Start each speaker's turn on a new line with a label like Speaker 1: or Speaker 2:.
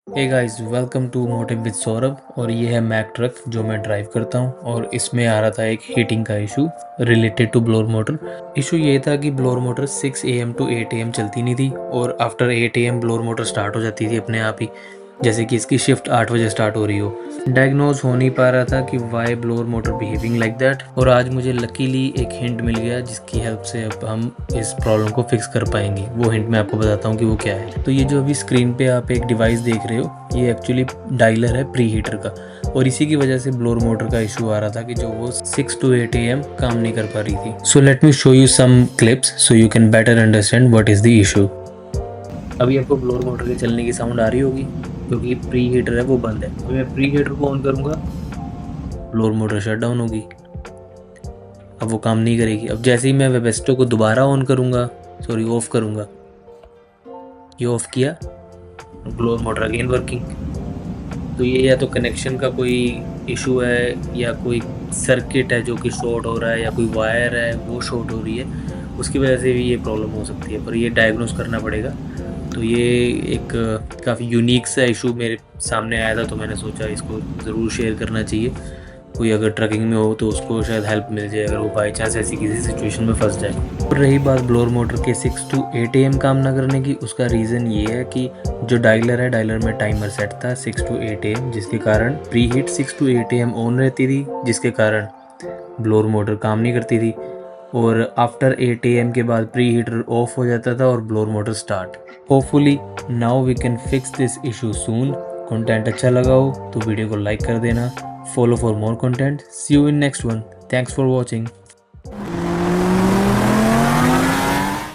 Speaker 1: Hey guys, welcome to Motive with Saurabh. और ये है मैक ट्रक जो मैं ड्राइव करता हूँ। और इसमें आ रहा था एक हीटिंग का issue related to blower motor. Issue ये था कि blower motor 6 AM to 8 AM चलती नहीं थी और after 8 AM blower motor start हो जाती थी अपने आप ही, जैसे कि इसकी शिफ्ट 8 बजे स्टार्ट हो रही हो। डायग्नोज हो नहीं पा रहा था कि why blower motor behaving like that. और आज मुझे लकीली एक हिंट मिल गया जिसकी हेल्प से अब हम इस प्रॉब्लम को फिक्स कर पाएंगे। वो हिंट मैं आपको बताता हूँ कि वो क्या है। तो ये जो अभी स्क्रीन पे आप एक डिवाइस देख रहे हो, ये एक्चुअली डायलर है प्री हीटर का। और इसी की वजह से ब्लोअर मोटर का इशू आ रहा था कि जो वो 6 to 8 AM काम नहीं कर पा रही थी। So let me show you some clips so you can better understand what is the issue. अभी आपको ब्लोअर मोटर के चलने की साउंड आ रही होगी क्योंकि प्री हीटर है वो बंद है। तो मैं प्री हीटर को ऑन करूंगा, ब्लोअर मोटर शट डाउन होगी, अब वो काम नहीं करेगी। अब जैसे ही मैं वेबेस्टो को दोबारा ऑन करूंगा, सॉरी ऑफ करूंगा, ये ऑफ किया, ब्लोअर मोटर अगेन वर्किंग। तो ये या तो कनेक्शन का कोई इशू है या कोई सर्किट है जो कि शॉर्ट हो रहा है या कोई वायर है वो शॉर्ट हो रही है, उसकी वजह से भी ये प्रॉब्लम हो सकती है। पर ये डायग्नोस करना पड़ेगा। तो ये एक काफ़ी यूनिक सा इशू मेरे सामने आया था, तो मैंने सोचा इसको ज़रूर शेयर करना चाहिए। कोई अगर ट्रकिंग में हो तो उसको शायद हेल्प मिल जाए अगर वो बाई चांस ऐसी किसी सिचुएशन में फंस जाए। और रही बात ब्लोअर मोटर के 6 to 8 AM काम ना करने की, उसका रीज़न ये है कि जो डायलर है, डायलर में टाइमर सेट था 6 to 8 AM, जिसके कारण pre heat 6 to 8 AM on रहती थी, जिसके कारण ब्लोअर मोटर काम नहीं करती थी। और आफ्टर 8 AM के बाद प्री हीटर ऑफ हो जाता था और blower motor start. Hopefully now we can fix this issue soon. Content अच्छा लगा हो तो वीडियो को लाइक कर देना। Follow for more content. See you in next one. Thanks for watching.